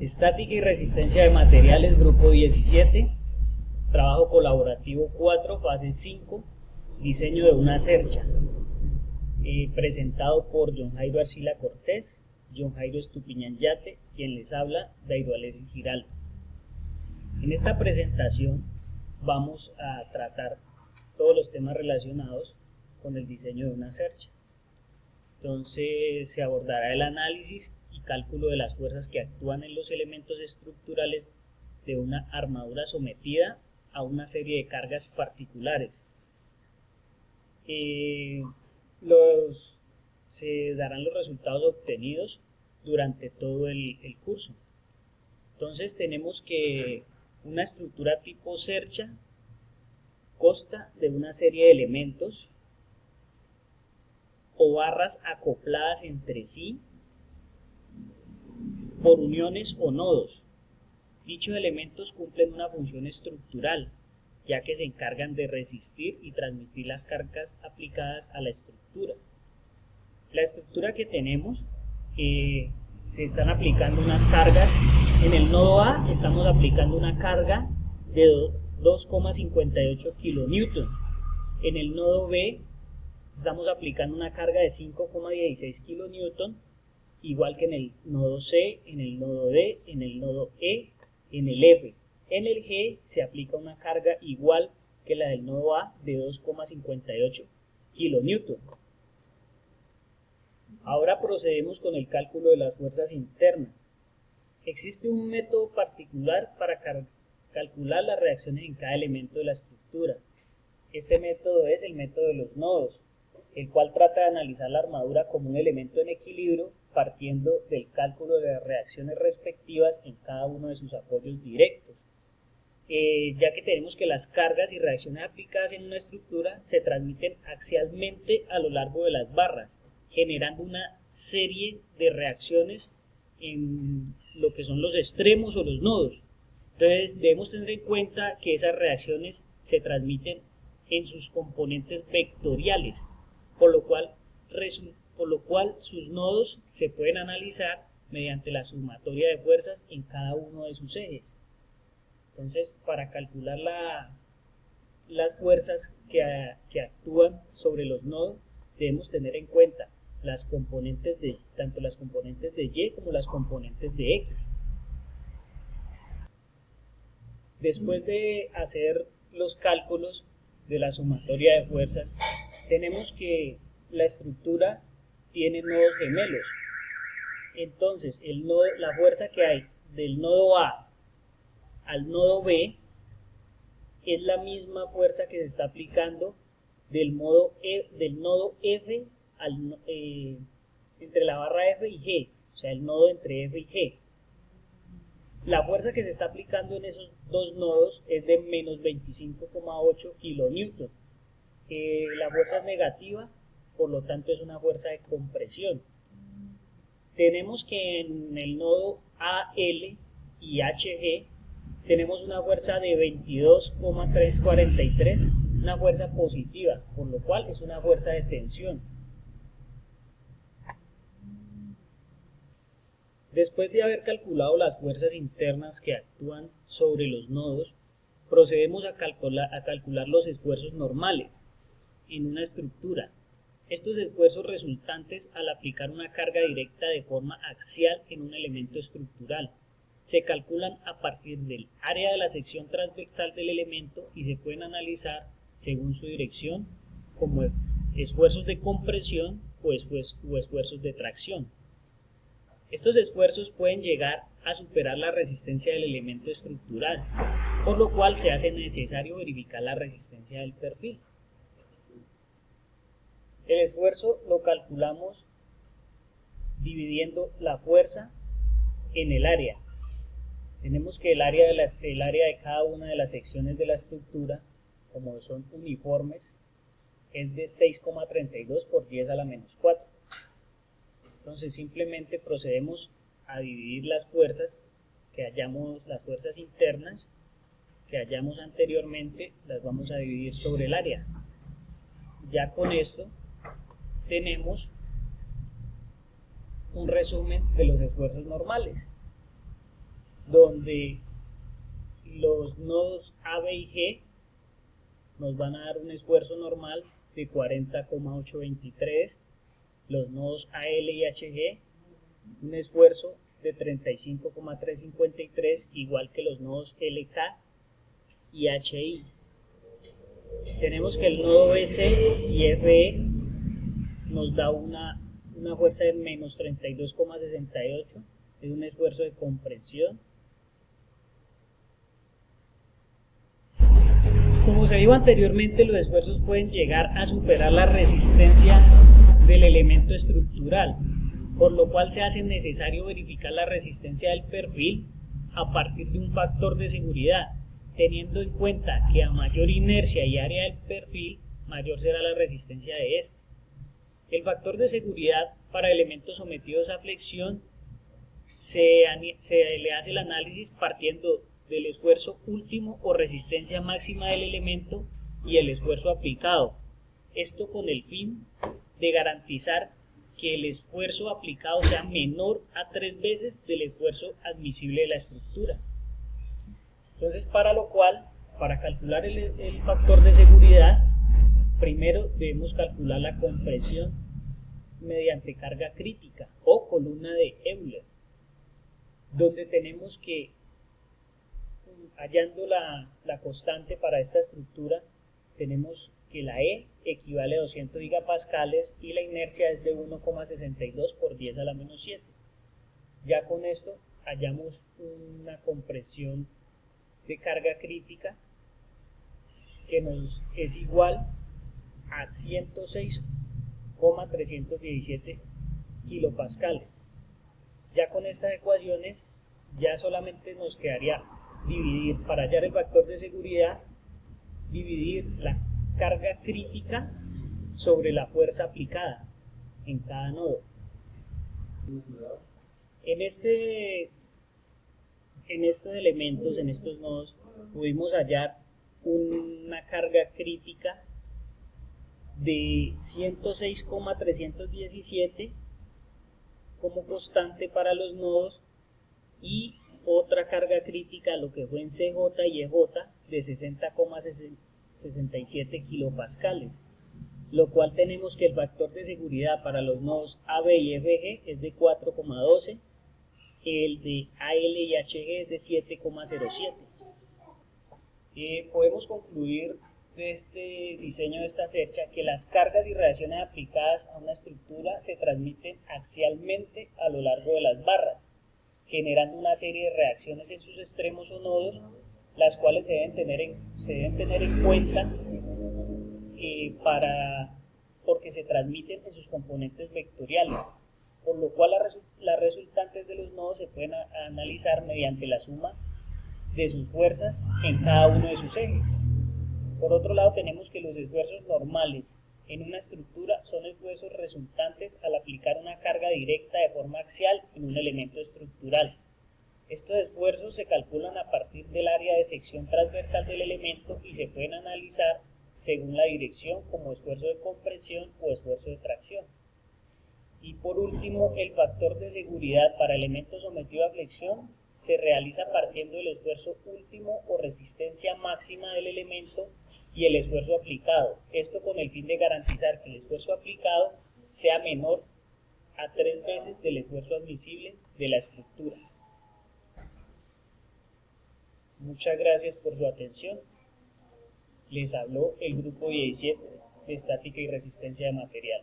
Estática y resistencia de materiales, grupo 17, trabajo colaborativo 4, fase 5, diseño de una cercha, presentado por John Jairo Arcila Cortés, John Jairo Estupiñán Yate, quien les habla, Dairo Alexis Giraldo. En esta presentación vamos a tratar todos los temas relacionados con el diseño de una cercha. Entonces se abordará el análisis y cálculo de las fuerzas que actúan en los elementos estructurales de una armadura sometida a una serie de cargas particulares. Se darán los resultados obtenidos durante todo el curso. Entonces tenemos que una estructura tipo cercha consta de una serie de elementos o barras acopladas entre sí por uniones o nodos. Dichos elementos cumplen una función estructural, ya que se encargan de resistir y transmitir las cargas aplicadas a la estructura. La estructura que tenemos, se están aplicando unas cargas. En el nodo A estamos aplicando una carga de 2,58 kN. En el nodo B estamos aplicando una carga de 5,16 kN, igual que en el nodo C, en el nodo D, en el nodo E, en el F. En el G se aplica una carga igual que la del nodo A de 2,58 kN. Ahora procedemos con el cálculo de las fuerzas internas. Existe un método particular para calcular las reacciones en cada elemento de la estructura. Este método es el método de los nodos, el cual trata de analizar la armadura como un elemento en equilibrio partiendo del cálculo de las reacciones respectivas en cada uno de sus apoyos directos. Ya que tenemos que las cargas y reacciones aplicadas en una estructura se transmiten axialmente a lo largo de las barras, generando una serie de reacciones en lo que son los extremos o los nodos. Entonces debemos tener en cuenta que esas reacciones se transmiten en sus componentes vectoriales, por lo cual sus nodos se pueden analizar mediante la sumatoria de fuerzas en cada uno de sus ejes. Entonces, para calcular las fuerzas que actúan sobre los nodos, debemos tener en cuenta tanto las componentes de Y como las componentes de X. Después de hacer los cálculos de la sumatoria de fuerzas, tenemos que la estructura tiene nodos gemelos. Entonces, la fuerza que hay del nodo A al nodo B es la misma fuerza que se está aplicando del nodo F entre la barra F y G, o sea, el nodo entre F y G. La fuerza que se está aplicando en esos dos nodos es de menos 25,8 kN. La fuerza es negativa, por lo tanto es una fuerza de compresión. Tenemos que en el nodo AL y HG tenemos una fuerza de 22,343, una fuerza positiva, por lo cual es una fuerza de tensión. Después de haber calculado las fuerzas internas que actúan sobre los nodos, procedemos a calcular los esfuerzos normales en una estructura. Estos esfuerzos resultantes al aplicar una carga directa de forma axial en un elemento estructural se calculan a partir del área de la sección transversal del elemento y se pueden analizar según su dirección como esfuerzos de compresión o esfuerzos de tracción. Estos esfuerzos pueden llegar a superar la resistencia del elemento estructural, por lo cual se hace necesario verificar la resistencia del perfil. El esfuerzo lo calculamos dividiendo la fuerza en el área. Tenemos que el área de cada una de las secciones de la estructura, como son uniformes, es de 6,32 por 10 a la menos 4. Entonces simplemente procedemos a dividir las fuerzas las fuerzas internas que hallamos anteriormente, las vamos a dividir sobre el área. Ya con esto tenemos un resumen de los esfuerzos normales. donde los nodos A, B y G nos van a dar un esfuerzo normal de 40,823, los nodos AL y HG un esfuerzo de 35,353, igual que los nodos LK y HI. Tenemos que el nodo BC y FE nos da una fuerza de menos 32,68, es un esfuerzo de comprensión. Como se dijo anteriormente, los esfuerzos pueden llegar a superar la resistencia del elemento estructural, por lo cual se hace necesario verificar la resistencia del perfil a partir de un factor de seguridad, teniendo en cuenta que a mayor inercia y área del perfil, mayor será la resistencia de este. El factor de seguridad para elementos sometidos a flexión se le hace el análisis partiendo del esfuerzo último o resistencia máxima del elemento y el esfuerzo aplicado. Esto con el fin de garantizar que el esfuerzo aplicado sea menor a 3 veces del esfuerzo admisible de la estructura. Entonces, para lo cual, para calcular el factor de seguridad, primero debemos calcular la compresión mediante carga crítica o columna de Euler, donde tenemos que, hallando la constante para esta estructura, tenemos que la E equivale a 200 gigapascales y la inercia es de 1,62 por 10 a la menos 7. Ya con esto hallamos una compresión de carga crítica que nos es igual a 106,317 kilopascales. Ya con estas ecuaciones ya solamente nos quedaría dividir, para hallar el factor de seguridad, dividir la carga crítica sobre la fuerza aplicada en cada nodo. En estos elementos, en estos nodos, pudimos hallar una carga crítica de 106,317 como constante para los nodos y otra carga crítica, lo que fue en CJ y EJ, de 60,67 kilopascales, lo cual tenemos que el factor de seguridad para los nodos AB y FG es de 4,12, el de AL y HG es de 7,07. Podemos concluir de este diseño de esta cercha que las cargas y radiaciones aplicadas a una estructura se transmiten axialmente a lo largo de las barras, generando una serie de reacciones en sus extremos o nodos, las cuales se deben tener en cuenta porque se transmiten en sus componentes vectoriales, por lo cual las resultantes de los nodos se pueden analizar mediante la suma de sus fuerzas en cada uno de sus ejes. Por otro lado, tenemos que los esfuerzos normales en una estructura son esfuerzos resultantes al aplicar una carga directa de forma axial en un elemento estructural. Estos esfuerzos se calculan a partir del área de sección transversal del elemento y se pueden analizar según la dirección como esfuerzo de compresión o esfuerzo de tracción. Y por último, el factor de seguridad para elementos sometidos a flexión se realiza partiendo del esfuerzo último o resistencia máxima del elemento y el esfuerzo aplicado, esto con el fin de garantizar que el esfuerzo aplicado sea menor a 3 veces del esfuerzo admisible de la estructura. Muchas gracias por su atención. Les habló el grupo 17 de estática y resistencia de material.